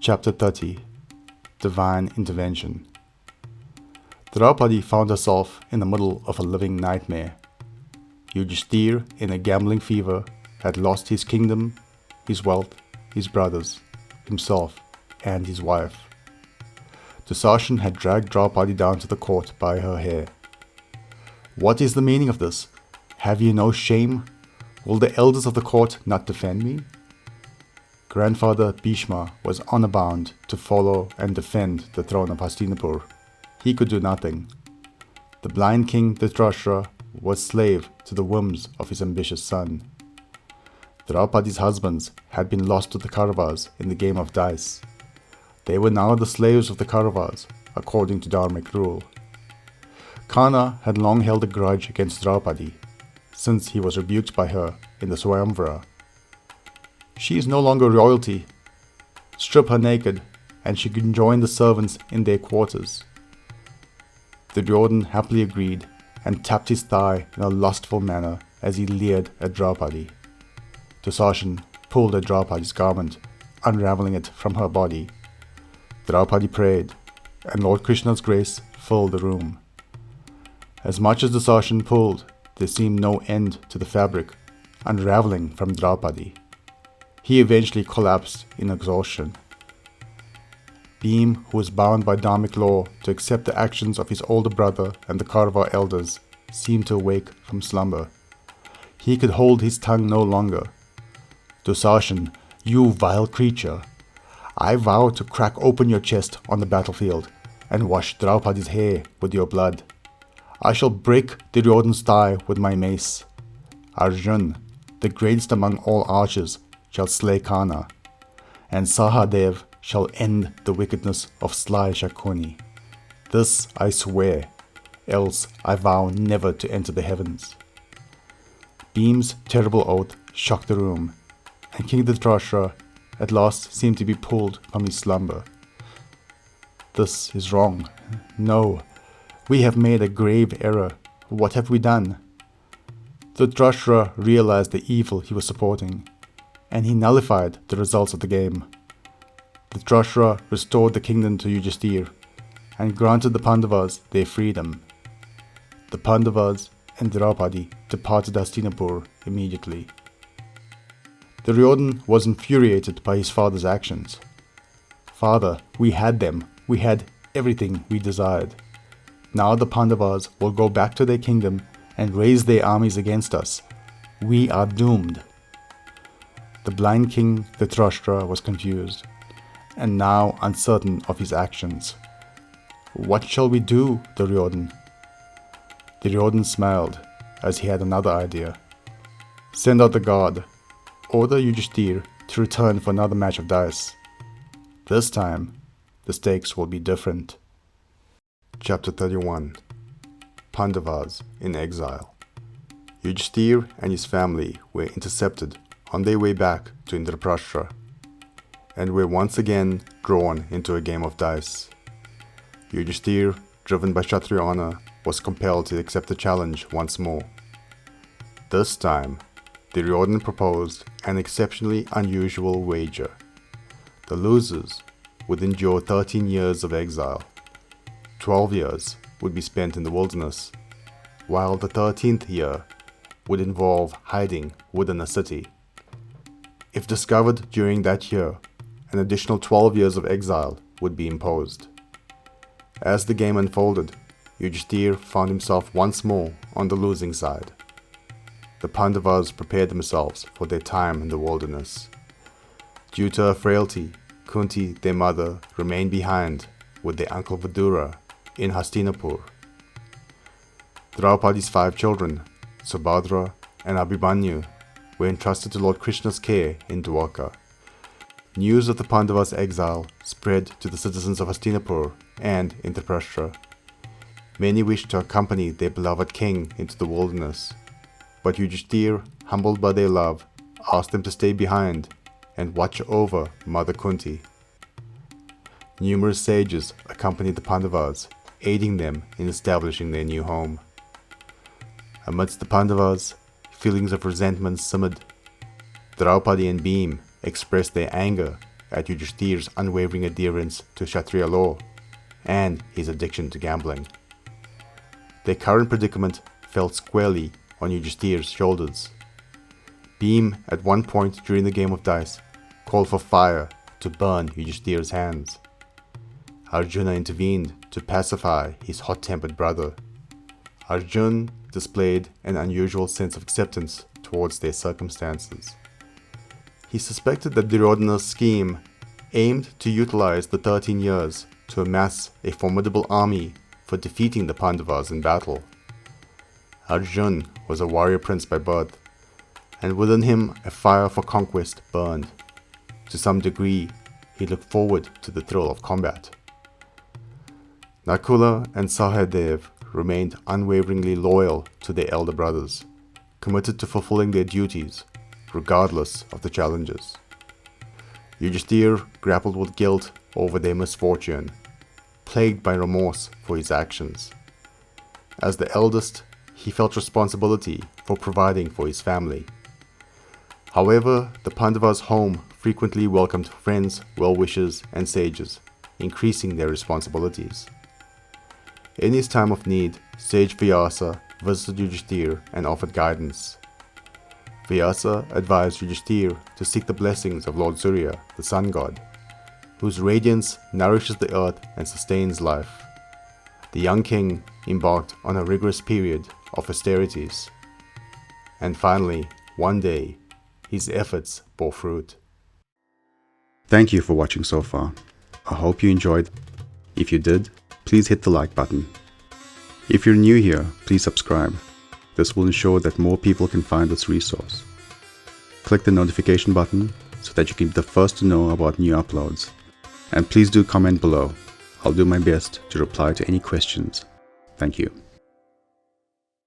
Chapter 30 Divine Intervention. Draupadi found herself in the middle of a living nightmare. Yudhishthir, in a gambling fever, had lost his kingdom, his wealth, his brothers, himself, and his wife. Dusashan had dragged Draupadi down to the court by her hair. "What is the meaning of this? Have you no shame? Will the elders of the court not defend me?" Grandfather Bhishma was honor bound to follow and defend the throne of Hastinapur. He could do nothing. The blind king Dhritarashtra was slave to the whims of his ambitious son. Draupadi's husbands had been lost to the Kauravas in the game of dice. They were now the slaves of the Kauravas, according to dharmic rule. Karna had long held a grudge against Draupadi, since he was rebuked by her in the Swayamvara. "She is no longer royalty. Strip her naked, and she can join the servants in their quarters." Duryodhan happily agreed and tapped his thigh in a lustful manner as he leered at Draupadi. Dusashan pulled at Draupadi's garment, unraveling it from her body. Draupadi prayed, and Lord Krishna's grace filled the room. As much as Dusashan pulled, there seemed no end to the fabric unraveling from Draupadi. He eventually collapsed in exhaustion. Bhim, who was bound by dharmic law to accept the actions of his older brother and the Kaurava elders, seemed to awake from slumber. He could hold his tongue no longer. "Dusashan, you vile creature! I vow to crack open your chest on the battlefield and wash Draupadi's hair with your blood. I shall break Duryodhan's thigh with my mace. Arjun, the greatest among all archers, shall slay Karna, and Sahadev shall end the wickedness of sly Shakuni. This I swear, else I vow never to enter the heavens." Bhim's terrible oath shocked the room, and King Dhritarashtra at last seemed to be pulled from his slumber. "This is wrong. No, we have made a grave error. What have we done?" Dhritarashtra realized the evil he was supporting, and he nullified the results of the game. Dhritarashtra restored the kingdom to Yudhishthir and granted the Pandavas their freedom. The Pandavas and Draupadi departed Hastinapur immediately. Duryodhan was infuriated by his father's actions. "Father, we had them. We had everything we desired. Now the Pandavas will go back to their kingdom and raise their armies against us. We are doomed." The blind king Dhritarashtra was confused, and now uncertain of his actions. "What shall we do, Duryodhan?" Duryodhan smiled, as he had another idea. "Send out the guard. Order Yudhishthir to return for another match of dice. This time, the stakes will be different." Chapter 31 Pandavas in Exile. Yudhishthir and his family were intercepted on their way back to Indraprashtra, and were once again drawn into a game of dice. Yudhishthir, driven by Kshatriya honor, was compelled to accept the challenge once more. This time, Duryodhan proposed an exceptionally unusual wager. The losers would endure 13 years of exile. 12 years would be spent in the wilderness, while the 13th year would involve hiding within a city. If discovered during that year, an additional 12 years of exile would be imposed. As the game unfolded, Yudhishthir found himself once more on the losing side. The Pandavas prepared themselves for their time in the wilderness. Due to her frailty, Kunti, their mother, remained behind with their uncle Vidura in Hastinapur. Draupadi's 5 children, Subhadra and Abhimanyu, were entrusted to Lord Krishna's care in Dwarka. News of the Pandavas' exile spread to the citizens of Hastinapur and Indraprashtra. Many wished to accompany their beloved king into the wilderness, but Yudhishthir, humbled by their love, asked them to stay behind and watch over Mother Kunti. Numerous sages accompanied the Pandavas, aiding them in establishing their new home. Amidst the Pandavas, feelings of resentment simmered. Draupadi and Bhim expressed their anger at Yudhishthir's unwavering adherence to Kshatriya law and his addiction to gambling. Their current predicament fell squarely on Yudhishthir's shoulders. Bhim, at one point during the game of dice, called for fire to burn Yudhishthir's hands. Arjuna intervened to pacify his hot-tempered brother. Arjuna displayed an unusual sense of acceptance towards their circumstances. He suspected that Duryodhana's scheme aimed to utilize the 13 years to amass a formidable army for defeating the Pandavas in battle. Arjuna was a warrior prince by birth, and within him a fire for conquest burned. To some degree, he looked forward to the thrill of combat. Nakula and Sahadev remained unwaveringly loyal to their elder brothers, committed to fulfilling their duties, regardless of the challenges. Yudhishthir grappled with guilt over their misfortune, plagued by remorse for his actions. As the eldest, he felt responsibility for providing for his family. However, the Pandavas' home frequently welcomed friends, well-wishers, and sages, increasing their responsibilities. In his time of need, sage Vyasa visited Yudhishthir and offered guidance. Vyasa advised Yudhishthir to seek the blessings of Lord Surya, the sun god, whose radiance nourishes the earth and sustains life. The young king embarked on a rigorous period of austerities. And finally, one day, his efforts bore fruit. Thank you for watching so far. I hope you enjoyed. If you did, please hit the like button. If you're new here, please subscribe. This will ensure that more people can find this resource. Click the notification button so that you can be the first to know about new uploads. And please do comment below. I'll do my best to reply to any questions. Thank you.